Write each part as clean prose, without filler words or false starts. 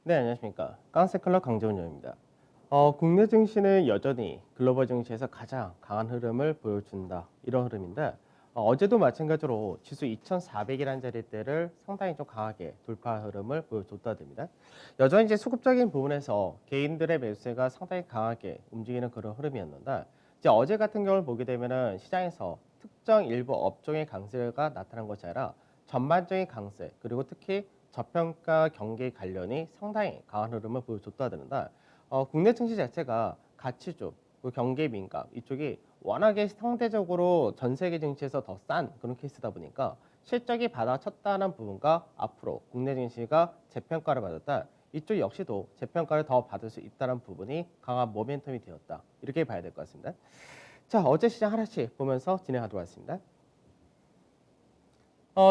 네, 안녕하십니까. 깡세클럽 강재훈입니다. 국내 증시는 여전히 글로벌 증시에서 가장 강한 흐름을 보여준다. 이런 흐름인데, 어제도 마찬가지로 지수 2,400이라는 자리대를 상당히 좀 강하게 돌파 흐름을 보여줬다 됩니다. 여전히 이제 수급적인 부분에서 개인들의 매수세가 상당히 강하게 움직이는 그런 흐름이었는데, 이제 어제 같은 경우를 보게 되면은 시장에서 특정 일부 업종의 강세가 나타난 것이 아니라 전반적인 강세, 그리고 특히 저평가 경기 관련이 상당히 강한 흐름을 보여줬다 드는데 국내 증시 자체가 가치주, 그 경기 민감 이쪽이 워낙에 상대적으로 전 세계 증시에서 더 싼 그런 케이스다 보니까 실적이 받아쳤다는 부분과 앞으로 국내 증시가 재평가를 받았다. 이쪽 역시도 재평가를 더 받을 수 있다는 부분이 강한 모멘텀이 되었다. 이렇게 봐야 될 것 같습니다. 자, 어제 시장 하나씩 보면서 진행하도록 하겠습니다.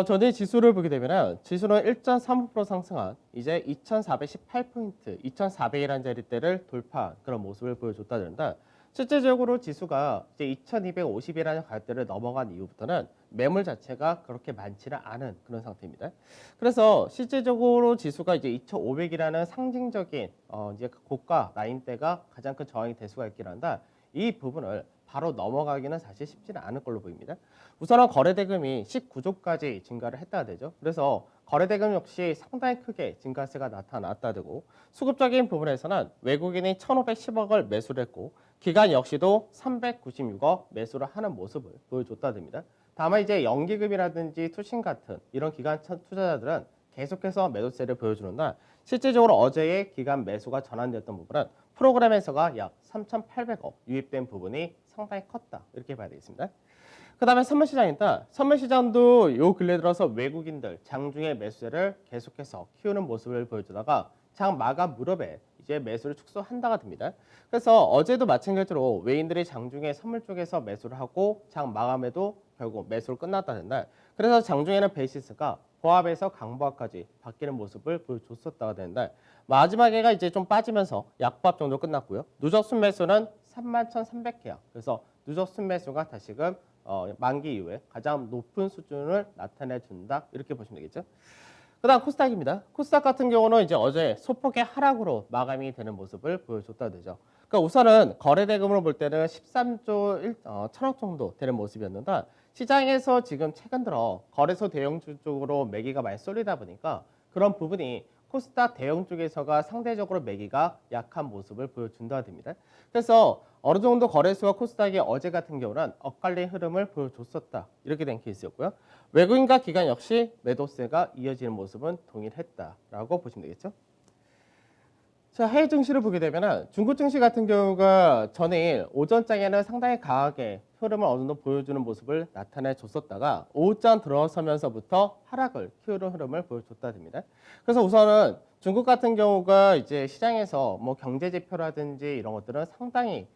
전일 지수를 보게 되면 지수는 1.35% 상승한 이제 2,418포인트, 2,400이라는 자리대를 돌파한 그런 모습을 보여줬다는데 실제적으로 지수가 이제 2,250이라는 가격대를 넘어간 이후부터는 매물 자체가 그렇게 많지는 않은 그런 상태입니다. 그래서 실제적으로 지수가 이제 2,500이라는 상징적인 이제 고가 라인대가 가장 큰 저항이 될 수가 있긴 한데 이 부분을 바로 넘어가기는 사실 쉽지는 않을 걸로 보입니다. 우선은 거래대금이 19조까지 증가를 했다 되죠. 그래서 거래대금 역시 상당히 크게 증가세가 나타났다 되고 수급적인 부분에서는 외국인이 1,510억을 매수를 했고 기관 역시도 396억 매수를 하는 모습을 보여줬다 됩니다. 다만 이제 연기금이라든지 투신 같은 이런 기관 투자자들은 계속해서 매도세를 보여주는데 실제적으로 어제의 기관 매수가 전환되었던 부분은 프로그램에서가 약 3,800억 유입된 부분이 상당히 컸다. 이렇게 봐야 되겠습니다. 그 다음에 선물시장입니다. 선물시장도 요 근래 들어서 외국인들 장중에 매수세를 계속해서 키우는 모습을 보여주다가 장 마감 무렵에 이제 매수를 축소한다가 됩니다. 그래서 어제도 마찬가지로 외인들이 장중에 선물 쪽에서 매수를 하고 장 마감에도 결국 매수로 끝났다 된다. 그래서 장중에는 베이시스가 보합에서 강보합까지 바뀌는 모습을 보여줬었다가 되는데 마지막에가 이제 좀 빠지면서 약보합 정도 끝났고요. 누적 순매수는 31,300개야. 그래서 누적 순매수가 다시금 만기 이후에 가장 높은 수준을 나타내 준다. 이렇게 보시면 되겠죠. 그다음 코스닥입니다. 코스닥 같은 경우는 이제 어제 소폭의 하락으로 마감이 되는 모습을 보여줬다 되죠. 그러니까 우선은 거래 대금으로 볼 때는 13조 1천억 정도 되는 모습이었는데 시장에서 지금 최근 들어 거래소 대형주 쪽으로 매기가 많이 쏠리다 보니까 그런 부분이 코스닥 대형 쪽에서가 상대적으로 매기가 약한 모습을 보여준다 됩니다. 그래서 어느 정도 거래소와 코스닥이 어제 같은 경우는 엇갈린 흐름을 보여줬었다. 이렇게 된 케이스였고요. 외국인과 기관 역시 매도세가 이어지는 모습은 동일했다라고 보시면 되겠죠. 자, 해외 증시를 보게 되면 중국 증시 같은 경우가 전일 오전장에는 상당히 강하게 흐름을 어느 정도 보여주는 모습을 나타내 줬었다가 오후장 들어서면서부터 하락을 키우는 흐름을 보여줬다 됩니다. 그래서 우선은 중국 같은 경우가 이제 시장에서 뭐 경제 지표라든지 이런 것들은 상당히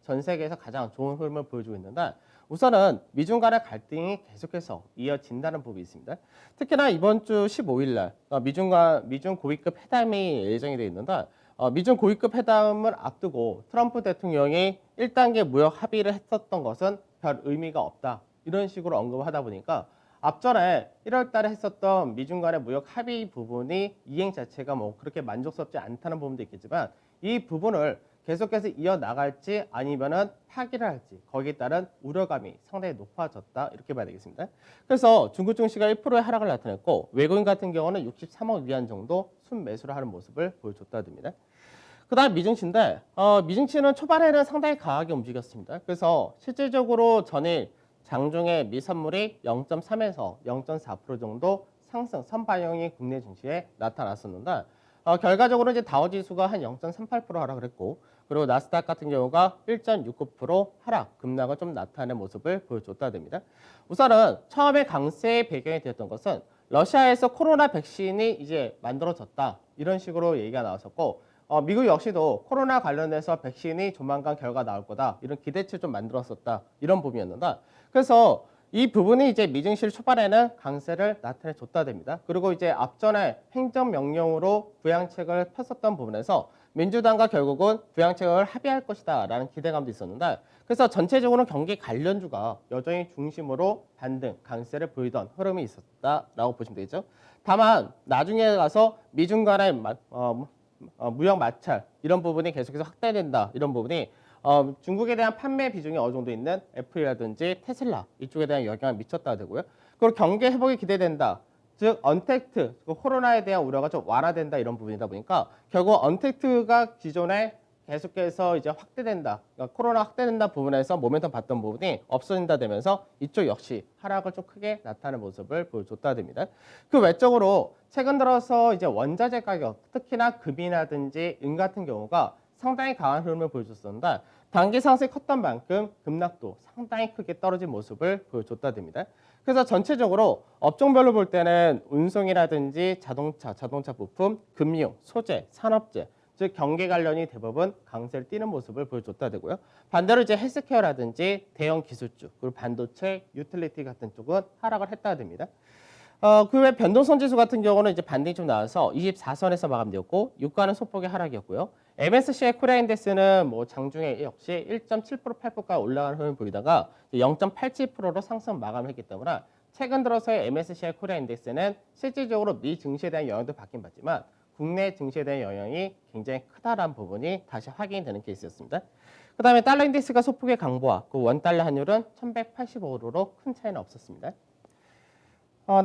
전 세계에서 가장 좋은 흐름을 보여주고 있는데 우선은 미중 간의 갈등이 계속해서 이어진다는 부분이 있습니다. 특히나 이번 주 15일 날 미중 고위급 회담이 예정이 되어 있는데 미중 고위급 회담을 앞두고 트럼프 대통령이 1단계 무역 합의를 했었던 것은 별 의미가 없다. 이런 식으로 언급을 하다 보니까 앞전에 1월 달에 했었던 미중 간의 무역 합의 부분이 이행 자체가 뭐 그렇게 만족스럽지 않다는 부분도 있겠지만 이 부분을 계속해서 이어나갈지 아니면은 파기를 할지 거기에 따른 우려감이 상당히 높아졌다 이렇게 봐야 되겠습니다. 그래서 중국 증시가 1%의 하락을 나타냈고 외국인 같은 경우는 63억 위안 정도 순매수를 하는 모습을 보여줬다 됩니다. 그 다음 미증시인데 미증시는 초반에는 상당히 강하게 움직였습니다. 그래서 실질적으로 전일 장중에 미선물이 0.3에서 0.4% 정도 상승 선반영이 국내 증시에 나타났었는데 결과적으로 이제 다우지수가 한 0.38% 하락을 했고 그리고 나스닥 같은 경우가 1.69% 하락 급락을 좀 나타내는 모습을 보여줬다 됩니다. 우선은 처음에 강세의 배경이 되었던 것은 러시아에서 코로나 백신이 이제 만들어졌다 이런 식으로 얘기가 나왔었고 미국 역시도 코로나 관련해서 백신이 조만간 결과 나올 거다 이런 기대치를 좀 만들었었다 이런 부분이었는데 그래서 이 부분이 이제 미증시 초반에는 강세를 나타내줬다 됩니다. 그리고 이제 앞전에 행정명령으로 부양책을 폈었던 부분에서 민주당과 결국은 부양책을 합의할 것이다라는 기대감도 있었는데 그래서 전체적으로 경기 관련주가 여전히 중심으로 반등, 강세를 보이던 흐름이 있었다라고 보시면 되겠죠. 다만 나중에 가서 미중 간의 무역 마찰 이런 부분이 계속해서 확대된다 이런 부분이 중국에 대한 판매 비중이 어느 정도 있는 애플이라든지 테슬라 이쪽에 대한 영향을 미쳤다 되고요. 그리고 경기 회복이 기대된다. 즉 언택트, 코로나에 대한 우려가 좀 완화된다 이런 부분이다 보니까 결국 언택트가 기존에 계속해서 이제 확대된다. 그러니까 코로나 확대된다 부분에서 모멘텀 봤던 부분이 없어진다 되면서 이쪽 역시 하락을 좀 크게 나타내는 모습을 보여줬다 됩니다. 그 외적으로 최근 들어서 이제 원자재 가격, 특히나 금이라든지 은 같은 경우가 상당히 강한 흐름을 보여줬었는데 단기 상승이 컸던 만큼 급락도 상당히 크게 떨어진 모습을 보여줬다 됩니다. 그래서 전체적으로 업종별로 볼 때는 운송이라든지 자동차 부품, 금융, 소재, 산업재 즉 경기 관련이 대부분 강세를 띠는 모습을 보여줬다 되고요. 반대로 이제 헬스케어라든지 대형 기술주, 그리고 반도체, 유틸리티 같은 쪽은 하락을 했다 됩니다. 그 외 변동성 지수 같은 경우는 이제 반등이 좀 나와서 24선에서 마감되었고 유가는 소폭의 하락이었고요. MSCI 코리아 인덱스는 뭐 장중에 역시 1.7% 8%까지 올라가는 흐름을 보이다가 0.87%로 상승 마감을 했기 때문에 최근 들어서의 MSCI 코리아 인덱스는 실질적으로 미 증시에 대한 영향도 받긴 받지만 국내 증시에 대한 영향이 굉장히 크다라는 부분이 다시 확인이 되는 케이스였습니다. 그 다음에 달러 인덱스가 소폭의 강보와 그 원달러 환율은 1185루로 큰 차이는 없었습니다.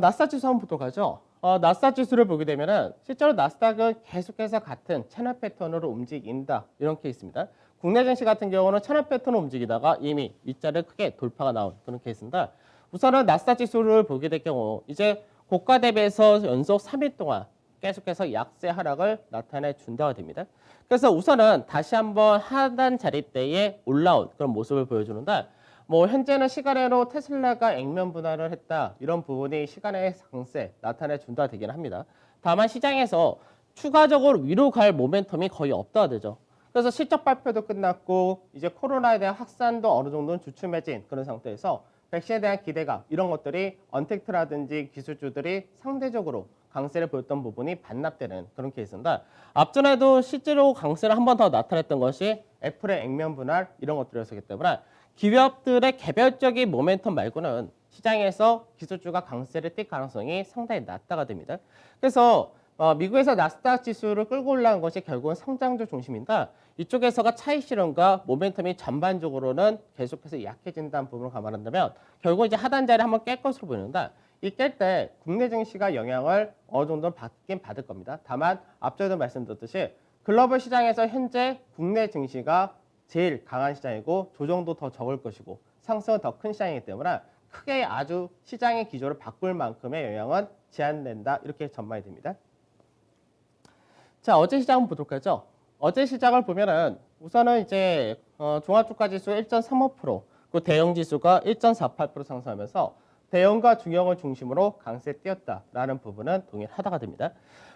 나스닥 지수 한번 보도록 하죠. 나스닥 지수를 보게 되면은 실제로 나스닥은 계속해서 같은 채널 패턴으로 움직인다 이런 케이스입니다. 국내 증시 같은 경우는 채널 패턴으로 움직이다가 이미 윗자를 크게 돌파가 나온 그런 케이스인데 우선은 나스닥 지수를 보게 될 경우 이제 고가 대비해서 연속 3일 동안 계속해서 약세 하락을 나타내 준다고 됩니다. 그래서 우선은 다시 한번 하단 자리대에 올라온 그런 모습을 보여주는데 뭐 현재는 시간외로 테슬라가 액면 분할을 했다 이런 부분이 시간의 강세 나타내 준다 되긴 합니다. 다만 시장에서 추가적으로 위로 갈 모멘텀이 거의 없다 되죠. 그래서 실적 발표도 끝났고 이제 코로나에 대한 확산도 어느 정도는 주춤해진 그런 상태에서 백신에 대한 기대감 이런 것들이 언택트라든지 기술주들이 상대적으로 강세를 보였던 부분이 반납되는 그런 케이스인데 앞전에도 실제로 강세를 한 번 더 나타냈던 것이 애플의 액면 분할 이런 것들이었기 때문에 기업들의 개별적인 모멘텀 말고는 시장에서 기술주가 강세를 띌 가능성이 상당히 낮다가 됩니다. 그래서 미국에서 나스닥 지수를 끌고 올라간 것이 결국은 성장주 중심인데 이쪽에서가 차익 실현과 모멘텀이 전반적으로는 계속해서 약해진다는 부분을 감안한다면 결국 이제 하단자리를 한번 깰 것으로 보이는데 이 깰 때 국내 증시가 영향을 어느 정도 받긴 받을 겁니다. 다만 앞서도 말씀드렸듯이 글로벌 시장에서 현재 국내 증시가 제일 강한 시장이고 조정도 더 적을 것이고 상승은 더 큰 시장이기 때문에 크게 아주 시장의 기조를 바꿀 만큼의 영향은 제한된다 이렇게 전망이 됩니다. 자, 어제 시장 한번 보도록 하죠. 어제 시장을 보면은 우선은 이제 종합주가지수 1.35%, 그 대형지수가 1.48% 상승하면서 대형과 중형을 중심으로 강세 띄었다라는 부분은 동일하다가 됩니다.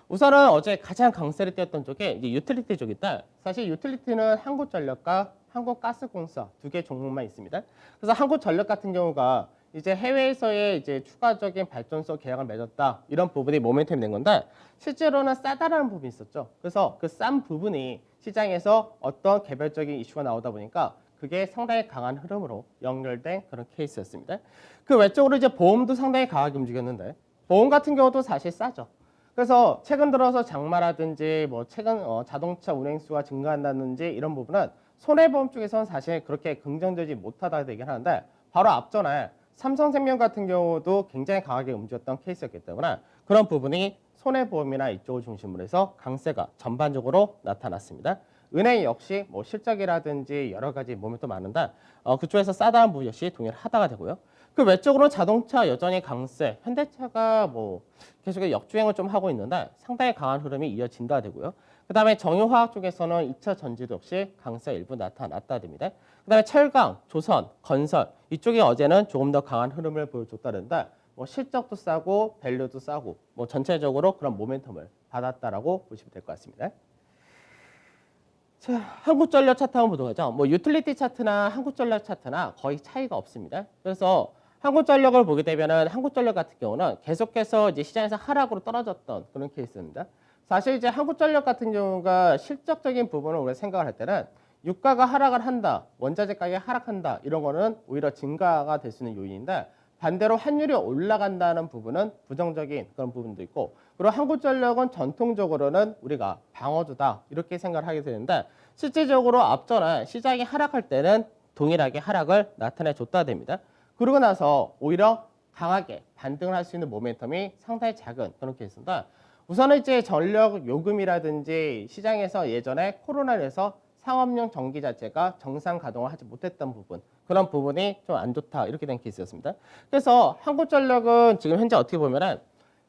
우선은 어제 가장 강세를 띄었던 쪽이 이제 유틸리티 쪽이다. 사실 유틸리티는 한국전력과 한국가스공사 두 개 종목만 있습니다. 그래서 한국전력 같은 경우가 이제 해외에서의 이제 추가적인 발전소 계약을 맺었다 이런 부분이 모멘텀이 된 건데 실제로는 싸다라는 부분이 있었죠. 그래서 그 싼 부분이 시장에서 어떤 개별적인 이슈가 나오다 보니까 그게 상당히 강한 흐름으로 연결된 그런 케이스였습니다. 그 외적으로 이제 보험도 상당히 강하게 움직였는데 보험 같은 경우도 사실 싸죠. 그래서 최근 들어서 장마라든지 뭐 최근 자동차 운행수가 증가한다든지 이런 부분은 손해보험 쪽에서는 사실 그렇게 긍정되지 못하다 되긴 하는데 바로 앞전에 삼성생명 같은 경우도 굉장히 강하게 움직였던 케이스였기 때문에 그런 부분이 손해보험이나 이쪽을 중심으로 해서 강세가 전반적으로 나타났습니다. 은행 역시 뭐 실적이라든지 여러 가지 모멘텀 많은데 그쪽에서 싸다는 부분 역시 동일하다가 되고요. 그 외적으로 자동차 여전히 강세, 현대차가 뭐 계속 역주행을 좀 하고 있는데 상당히 강한 흐름이 이어진다 되고요. 그 다음에 정유화학 쪽에서는 2차 전지도 역시 강세 일부 나타났다 됩니다. 그 다음에 철강, 조선, 건설 이쪽이 어제는 조금 더 강한 흐름을 보여줬다는데 뭐 실적도 싸고 밸류도 싸고 뭐 전체적으로 그런 모멘텀을 받았다라고 보시면 될 것 같습니다. 자, 한국전력 차트 한번 보도록 하죠. 뭐 유틸리티 차트나 한국전력 차트나 거의 차이가 없습니다. 그래서 한국전력을 보게 되면은 한국전력 같은 경우는 계속해서 이제 시장에서 하락으로 떨어졌던 그런 케이스입니다. 사실 이제 한국전력 같은 경우가 실적적인 부분을 우리가 생각을 할 때는 유가가 하락을 한다, 원자재 가격이 하락한다 이런 거는 오히려 증가가 될 수 있는 요인인데 반대로 환율이 올라간다는 부분은 부정적인 그런 부분도 있고 그리고 한국전력은 전통적으로는 우리가 방어주다 이렇게 생각을 하게 되는데 실질적으로 앞전에 시장이 하락할 때는 동일하게 하락을 나타내줬다 됩니다. 그러고 나서 오히려 강하게 반등을 할 수 있는 모멘텀이 상당히 작은 그런 케이스입니다. 우선은 이제 전력 요금이라든지 시장에서 예전에 코로나로 해서 상업용 전기 자체가 정상 가동을 하지 못했던 부분 그런 부분이 좀 안 좋다 이렇게 된 케이스였습니다. 그래서 한국전력은 지금 현재 어떻게 보면은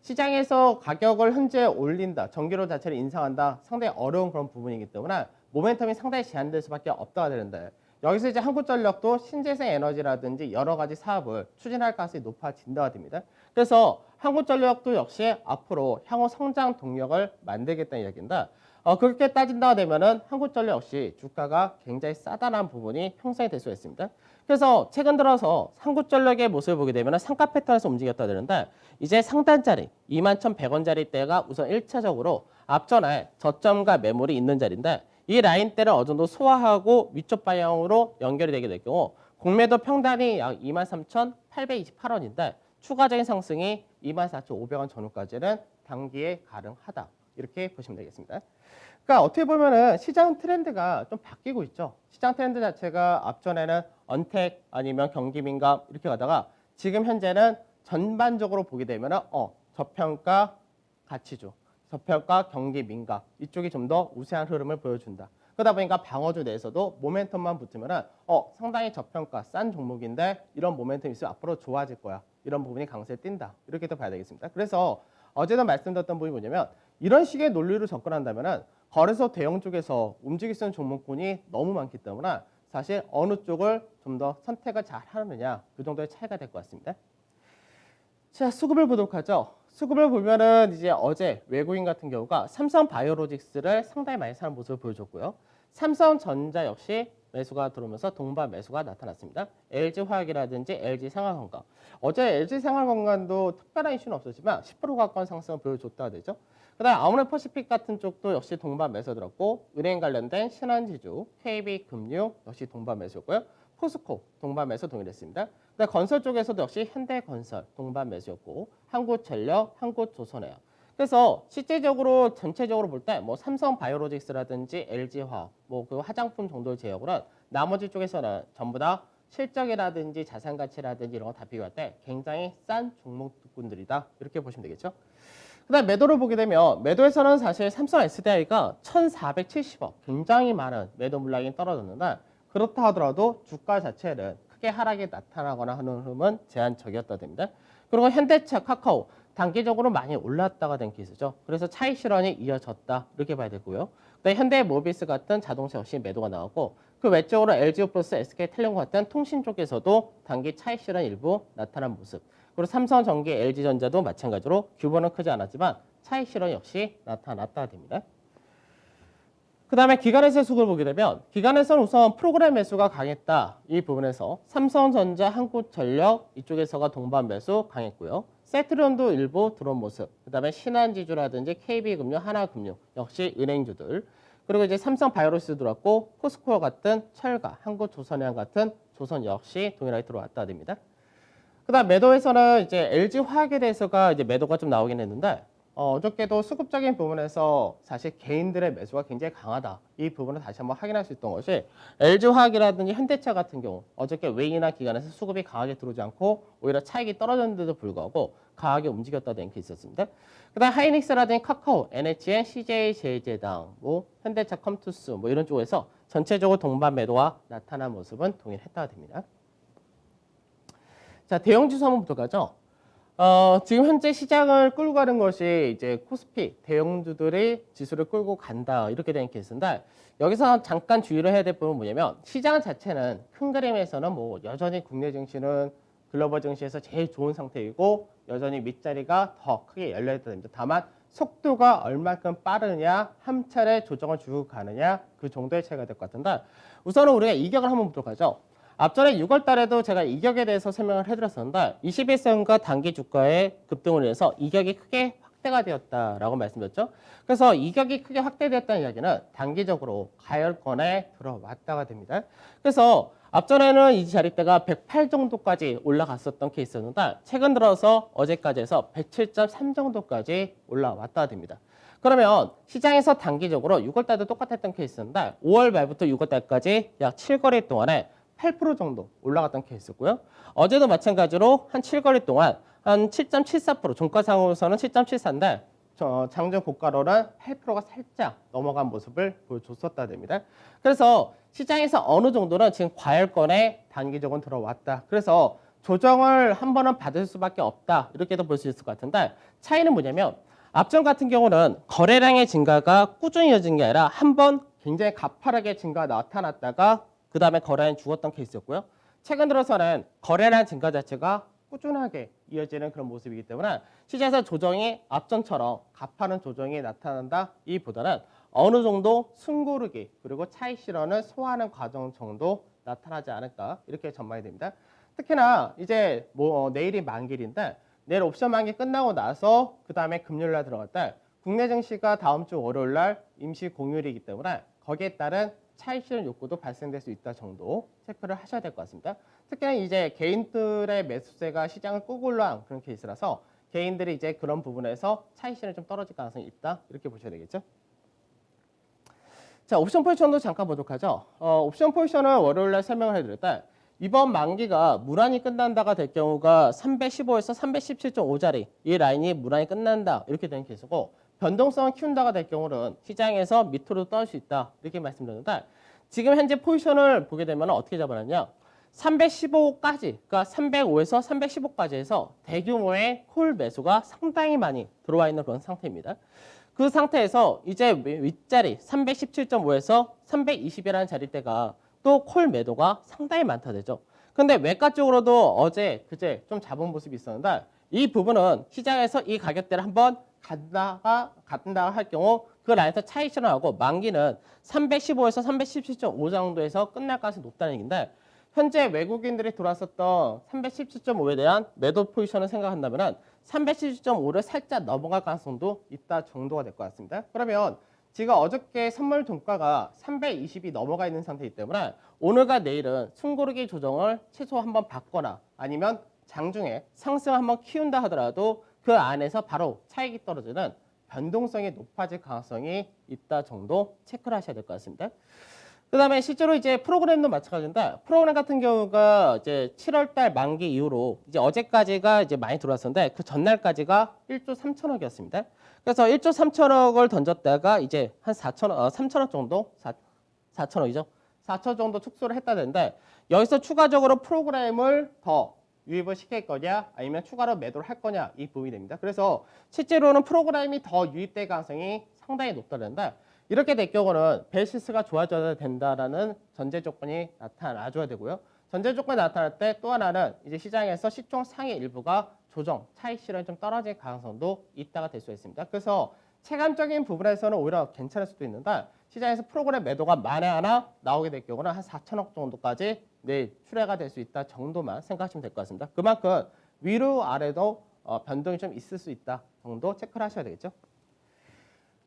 시장에서 가격을 현재 올린다, 전기료 자체를 인상한다 상당히 어려운 그런 부분이기 때문에 모멘텀이 상당히 제한될 수밖에 없다가 되는데 여기서 이제 한국전력도 신재생 에너지라든지 여러 가지 사업을 추진할 가능성이 높아진다가 됩니다. 그래서 한국전력도 역시 앞으로 향후 성장 동력을 만들겠다는 이야기인데 그렇게 따진다가 되면은 한국전력 역시 주가가 굉장히 싸다는 부분이 형성이 될 수 있습니다. 그래서 최근 들어서 한국전력의 모습을 보게 되면 상가 패턴에서 움직였다 되는데 이제 상단자리 21,100원짜리 대가 우선 1차적으로 앞전에 저점과 매물이 있는 자리인데 이 라인대를 어느 정도 소화하고 위쪽 방향으로 연결이 되게 될 경우 공매도 평단이 약 23,828원인데 추가적인 상승이 24,500원 전후까지는 단기에 가능하다. 이렇게 보시면 되겠습니다. 그러니까 어떻게 보면은 시장 트렌드가 좀 바뀌고 있죠. 시장 트렌드 자체가 앞전에는 언택 아니면 경기 민감 이렇게 가다가 지금 현재는 전반적으로 보게 되면은 저평가 가치주, 저평가 경기 민감 이쪽이 좀 더 우세한 흐름을 보여준다. 그러다 보니까 방어주 내에서도 모멘텀만 붙으면은 상당히 저평가 싼 종목인데 이런 모멘텀이 있으면 앞으로 좋아질 거야. 이런 부분이 강세에 띈다. 이렇게 또 봐야 되겠습니다. 그래서 어제도 말씀드렸던 부분이 뭐냐면 이런 식의 논리로 접근한다면은 거래소 대형 쪽에서 움직일 수 있는 종목군이 너무 많기 때문에 사실 어느 쪽을 좀 더 선택을 잘 하느냐 그 정도의 차이가 될 것 같습니다. 자, 수급을 보도록 하죠. 수급을 보면은 이제 어제 외국인 같은 경우가 삼성바이오로직스를 상당히 많이 사는 모습을 보여줬고요. 삼성전자 역시 매수가 들어오면서 동반 매수가 나타났습니다. LG화학이라든지 LG생활건강. 어제 LG생활건강도 특별한 이슈는 없었지만 10% 가까운 상승을 보여줬다 되죠. 그다음 아모레퍼시픽 같은 쪽도 역시 동반 매수 들었고 은행 관련된 신한지주, KB금융 역시 동반 매수였고요. 포스코 동반 매수 동일했습니다. 그다음 건설 쪽에서도 역시 현대건설 동반 매수였고 한국전력, 한국조선해양. 그래서 실제적으로 전체적으로 볼 때 뭐 삼성바이오로직스라든지 LG화학, 그 화장품 정도를 제외하고는 나머지 쪽에서는 전부 다 실적이라든지 자산 가치라든지 이런 거 다 비교할 때 굉장히 싼 종목군들이다 이렇게 보시면 되겠죠. 그다음 매도를 보게 되면 매도에서는 사실 삼성 SDI가 1,470억 굉장히 많은 매도 물량이 떨어졌는데 그렇다 하더라도 주가 자체는 크게 하락이 나타나거나 하는 흐름은 제한적이었다 됩니다. 그리고 현대차, 카카오 단기적으로 많이 올랐다가 된 케이스죠. 그래서 차익 실현이 이어졌다 이렇게 봐야 되고요. 그다음에 현대모비스 같은 자동차 역시 매도가 나왔고 그 외적으로 LG플러스, SK텔레콤 같은 통신 쪽에서도 단기 차익 실현 일부 나타난 모습. 그리고 삼성전기, LG전자도 마찬가지로 규모는 크지 않았지만 차익 실현 역시 나타났다 됩니다. 그 다음에 기관에서의 수급을 보게 되면 기관에서는 우선 프로그램 매수가 강했다. 이 부분에서 삼성전자, 한국전력 이쪽에서가 동반 매수 강했고요. 세트론도 일부 들어온 모습. 그 다음에 신한지주라든지 KB금융, 하나금융 역시 은행주들. 그리고 이제 삼성바이오로스 들어왔고 포스코어 같은 철가, 한국조선해양 같은 조선 역시 동일하게 들어왔다 됩니다. 그다음 매도에서는 이제 LG화학에 대해서가 이제 매도가 좀 나오긴 했는데 어저께도 수급적인 부분에서 사실 개인들의 매수가 굉장히 강하다. 이 부분을 다시 한번 확인할 수 있던 것이 LG화학이라든지 현대차 같은 경우 어저께 외인이나 기관에서 수급이 강하게 들어오지 않고 오히려 차익이 떨어졌는데도 불구하고 강하게 움직였다는 게 있었습니다. 그다음 하이닉스라든지 카카오, NHN, CJ제재당, 현대차 컴투스 이런 쪽에서 전체적으로 동반 매도가 나타난 모습은 동일했다가 됩니다. 자, 대형지수 한번 보도록 하죠. 지금 현재 시장을 끌고 가는 것이 이제 코스피 대형주들이 지수를 끌고 간다 이렇게 된 케이스인데 여기서 잠깐 주의를 해야 될 부분은 뭐냐면 시장 자체는 큰 그림에서는 여전히 국내 증시는 글로벌 증시에서 제일 좋은 상태이고 여전히 밑자리가 더 크게 열려 있다 됩니다. 다만 속도가 얼마큼 빠르냐, 한 차례 조정을 주고 가느냐 그 정도의 차이가 될 것 같은데 우선은 우리가 이격을 한번 보도록 하죠. 앞전에 6월 달에도 제가 이격에 대해서 설명을 해드렸었는데 21선과 단기 주가의 급등으로 인해서 이격이 크게 확대가 되었다라고 말씀드렸죠. 그래서 이격이 크게 확대되었다는 이야기는 단기적으로 가열권에 들어왔다가 됩니다. 그래서 앞전에는 이 자릿대가 108 정도까지 올라갔었던 케이스였는데 최근 들어서 어제까지 해서 107.3 정도까지 올라왔다 됩니다. 그러면 시장에서 단기적으로 6월달도 똑같았던 케이스인데 5월 말부터 6월달까지 약 7거래 동안에 8% 정도 올라갔던 케이스고요. 어제도 마찬가지로 한 7거래 동안 한 7.74%, 종가상으로서는 7.74인데 장중 고가로는 8%가 살짝 넘어간 모습을 보여줬었다 됩니다. 그래서 시장에서 어느 정도는 지금 과열권에 단기적으로 들어왔다. 그래서 조정을 한 번은 받을 수밖에 없다. 이렇게도 볼 수 있을 것 같은데 차이는 뭐냐면 앞전 같은 경우는 거래량의 증가가 꾸준히 이어진 게 아니라 한 번 굉장히 가파르게 증가가 나타났다가 그 다음에 거래량이 죽었던 케이스였고요. 최근 들어서는 거래량 증가 자체가 꾸준하게 이어지는 그런 모습이기 때문에 시장에서 조정이 앞전처럼 가파른 조정이 나타난다 이보다는 어느 정도 숨고르기 그리고 차익 실현을 소화하는 과정 정도 나타나지 않을까 이렇게 전망이 됩니다. 특히나 이제 내일이 만기일인데 내일 옵션 만기 끝나고 나서 그 다음에 금요일날 들어갈 때 국내 증시가 다음 주 월요일날 임시 공휴일이기 때문에 거기에 따른 차익 실현 욕구도 발생될 수 있다 정도 체크를 하셔야 될 것 같습니다. 특히나 이제 개인들의 매수세가 시장을 끄고 올라온 그런 케이스라서 개인들이 이제 그런 부분에서 차익 실현이 좀 떨어질 가능성이 있다 이렇게 보셔야 되겠죠. 자, 옵션 포지션도 잠깐 보도록 하죠. 옵션 포지션을 월요일날 설명을 해드릴 때 이번 만기가 무난히 끝난다가 될 경우가 315에서 317.5자리 이 라인이 무난히 끝난다 이렇게 되는 케이스고 변동성을 키운다가 될 경우는 시장에서 밑으로 떨어질 수 있다 이렇게 말씀드렸는데 지금 현재 포지션을 보게 되면 어떻게 잡아놨냐 315까지 그러니까 305에서 315까지 해서 대규모의 콜 매수가 상당히 많이 들어와 있는 그런 상태입니다. 그 상태에서 이제 윗자리 317.5에서 320이라는 자리대가 또 콜 매도가 상당히 많다 되죠. 근데 외가 쪽으로도 어제 그제 좀 잡은 모습이 있었는데 이 부분은 시장에서 이 가격대를 한번 간다가 할 경우 그 라인에서 차익 실현하고 만기는 315에서 317.5 정도에서 끝날 가능성이 높다는 얘기인데 현재 외국인들이 들어왔었던 317.5에 대한 매도 포지션을 생각한다면 317.5를 살짝 넘어갈 가능성도 있다 정도가 될 것 같습니다. 그러면 지금 어저께 선물 종가가 320이 넘어가 있는 상태이기 때문에 오늘과 내일은 숨고르기 조정을 최소 한번 받거나 아니면 장중에 상승을 한번 키운다 하더라도 그 안에서 바로 차익이 떨어지는 변동성이 높아질 가능성이 있다 정도 체크를 하셔야 될 것 같습니다. 그 다음에 실제로 이제 프로그램도 마찬가지인데 프로그램 같은 경우가 이제 7월달 만기 이후로 이제 어제까지가 이제 많이 들어왔었는데 그 전날까지가 1조 3천억이었습니다. 그래서 1조 3천억을 던졌다가 이제 한 3천억 정도 4천억이죠. 4천 정도 축소를 했다 되는데 여기서 추가적으로 프로그램을 더 유입을 시킬 거냐 아니면 추가로 매도를 할 거냐 이 부분이 됩니다. 그래서 실제로는 프로그램이 더 유입될 가능성이 상당히 높다는데 이렇게 될 경우는 베이시스가 좋아져야 된다라는 전제 조건이 나타나줘야 되고요. 전제 조건이 나타날 때 또 하나는 이제 시장에서 시총 상위 일부가 조정, 차익 실현이 좀 떨어질 가능성도 있다가 될 수 있습니다. 그래서 체감적인 부분에서는 오히려 괜찮을 수도 있는데 시장에서 프로그램 매도가 만에 하나 나오게 될 경우는 한 4천억 정도까지 내일 출회가 될 수 있다 정도만 생각하시면 될 것 같습니다. 그만큼 위로 아래도 변동이 좀 있을 수 있다 정도 체크를 하셔야 되겠죠.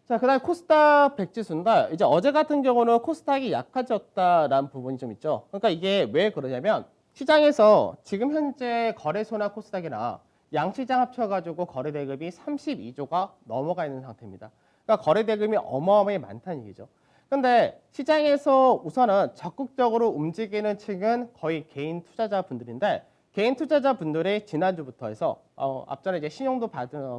자, 그다음에 코스닥 100 지수인데 이제 어제 같은 경우는 코스닥이 약해졌다라는 부분이 좀 있죠. 그러니까 이게 왜 그러냐면 시장에서 지금 현재 거래소나 코스닥이나 양시장 합쳐가지고 거래 대금이 32조가 넘어가 있는 상태입니다. 그러니까 거래 대금이 어마어마하게 많다는 얘기죠. 근데 시장에서 우선은 적극적으로 움직이는 층은 거의 개인 투자자분들인데 개인 투자자분들이 지난주부터 해서 앞전에 이제 신용도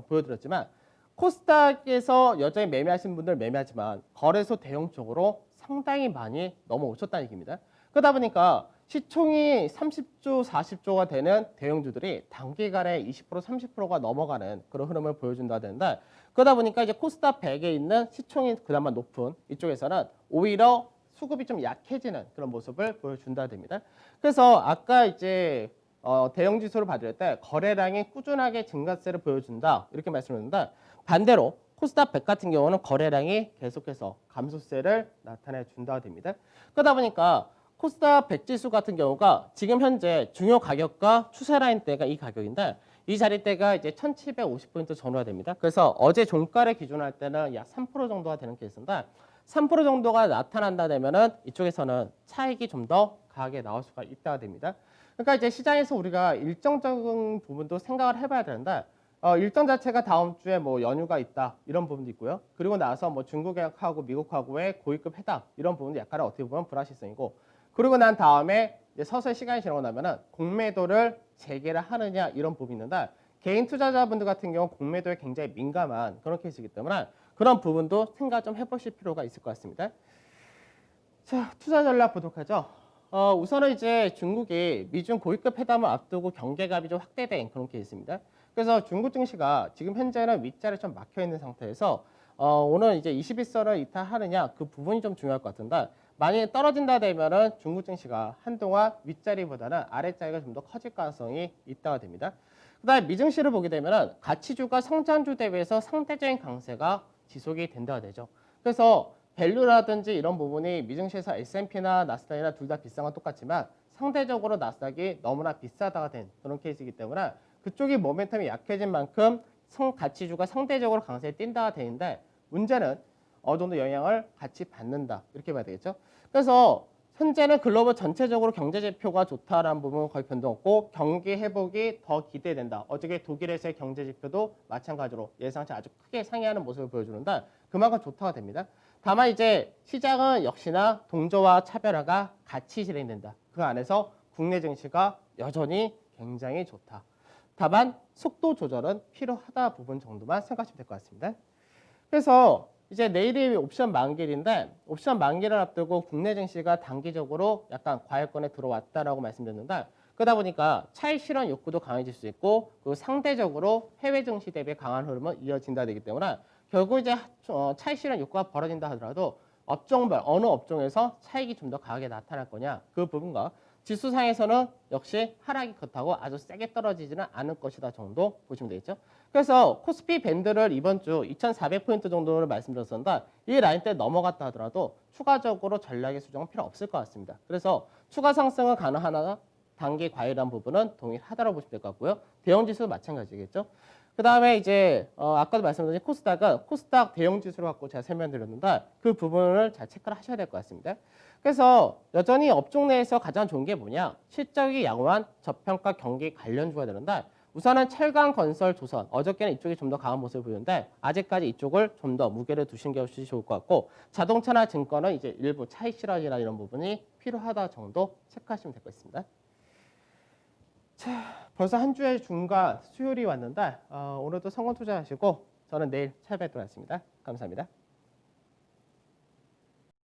보여드렸지만 코스닥에서 여전히 매매하신 분들 매매하지만 거래소 대형 쪽으로 상당히 많이 넘어오셨다는 얘기입니다. 그러다 보니까 시총이 30조, 40조가 되는 대형주들이 단기간에 20%, 30%가 넘어가는 그런 흐름을 보여준다 되는데 그러다 보니까 이제 코스닥 100에 있는 시총이 그나마 높은 이쪽에서는 오히려 수급이 좀 약해지는 그런 모습을 보여준다 됩니다. 그래서 아까 이제 대형 지수를 봐줄 때 거래량이 꾸준하게 증가세를 보여준다 이렇게 말씀드렸는데 반대로 코스닥 100 같은 경우는 거래량이 계속해서 감소세를 나타내 준다고 됩니다. 그러다 보니까 코스닥 100 지수 같은 경우가 지금 현재 중요 가격과 추세 라인대가 이 가격인데 이 자리대가 이제 1750포인트 전후가 됩니다. 그래서 어제 종가를 기준으로 할 때는 약 3% 정도가 되는 케이스인데 3% 정도가 나타난다 되면은 이쪽에서는 차익이 좀 더 강하게 나올 수가 있다가 됩니다. 그러니까 이제 시장에서 우리가 일정적인 부분도 생각을 해봐야 되는데 일정 자체가 다음 주에 뭐 연휴가 있다 이런 부분도 있고요. 그리고 나서 뭐 중국하고 미국하고의 고위급 회담 이런 부분도 약간 어떻게 보면 불확실성이고 그리고 난 다음에 이제 서서히 시간이 지나고 나면은 공매도를 재개를 하느냐 이런 부분이 있는데 개인 투자자분들 같은 경우 공매도에 굉장히 민감한 그런 케이스이기 때문에 그런 부분도 생각 좀 해보실 필요가 있을 것 같습니다. 자, 투자 전략 보도록 하죠. 우선은 이제 중국이 미중 고위급 회담을 앞두고 경계갑이 좀 확대된 그런 케이스입니다. 그래서 중국 증시가 지금 현재는 윗자리에 좀 막혀 있는 상태에서 오늘 이제 21선을 이탈하느냐 그 부분이 좀 중요할 것 같은데 만약에 떨어진다 되면은 중국 증시가 한동안 윗자리보다는 아랫자리가 좀 더 커질 가능성이 있다가 됩니다. 그다음에 미증시를 보게 되면은 가치주가 성장주 대비해서 상대적인 강세가 지속이 된다가 되죠. 그래서 밸류라든지 이런 부분이 미증시에서 S&P나 나스닥이나 둘 다 비싼 건 똑같지만 상대적으로 나스닥이 너무나 비싸다가 된 그런 케이스이기 때문에 그쪽이 모멘텀이 약해진 만큼 가치주가 상대적으로 강세에 뛴다가 되는데 문제는 어느 정도 영향을 같이 받는다 이렇게 봐야 되겠죠. 그래서 현재는 글로벌 전체적으로 경제 지표가 좋다라는 부분은 거의 변동 없고 경기 회복이 더 기대된다. 어저께 독일에서의 경제 지표도 마찬가지로 예상치 아주 크게 상회하는 모습을 보여주는데 그만큼 좋다가 됩니다. 다만 이제 시장은 역시나 동조와 차별화가 같이 진행된다. 그 안에서 국내 증시가 여전히 굉장히 좋다. 다만 속도 조절은 필요하다 부분 정도만 생각하시면 될 것 같습니다. 그래서 이제 내일이 옵션 만기일인데 옵션 만기를 앞두고 국내 증시가 단기적으로 약간 과열권에 들어왔다라고 말씀드렸는데 그러다 보니까 차익 실현 욕구도 강해질 수 있고 그리고 상대적으로 해외 증시 대비 강한 흐름은 이어진다 되기 때문에 결국 이제 차익 실현 욕구가 벌어진다 하더라도 업종별 어느 업종에서 차익이 좀 더 강하게 나타날 거냐 그 부분과 지수상에서는 역시 하락이 그렇다고 아주 세게 떨어지지는 않을 것이다 정도 보시면 되겠죠. 그래서 코스피 밴드를 이번 주 2,400포인트 정도를 말씀드렸었는데 이 라인대 넘어갔다 하더라도 추가적으로 전략의 수정은 필요 없을 것 같습니다. 그래서 추가 상승은 가능하나 단기 과열한 부분은 동일하다고 보시면 될 것 같고요. 대형지수도 마찬가지겠죠. 그 다음에 이제 아까도 말씀드린 코스닥은 코스닥 대형지수를 갖고 제가 설명드렸는데 그 부분을 잘 체크를 하셔야 될 것 같습니다. 그래서 여전히 업종 내에서 가장 좋은 게 뭐냐? 실적이 양호한 저평가 경기 관련주가 되는데 우선은 철강, 건설, 조선 어저께는 이쪽이 좀 더 강한 모습을 보이는데 아직까지 이쪽을 좀 더 무게를 두신 것이 좋을 것 같고 자동차나 증권은 이제 일부 차익 실현이나 이런 부분이 필요하다 정도 체크하시면 될 것 같습니다. 자, 벌써 한 주의 중간 수요일이 왔는데 오늘도 성공 투자하시고 저는 내일 찾아뵙도록 하겠습니다. 감사합니다.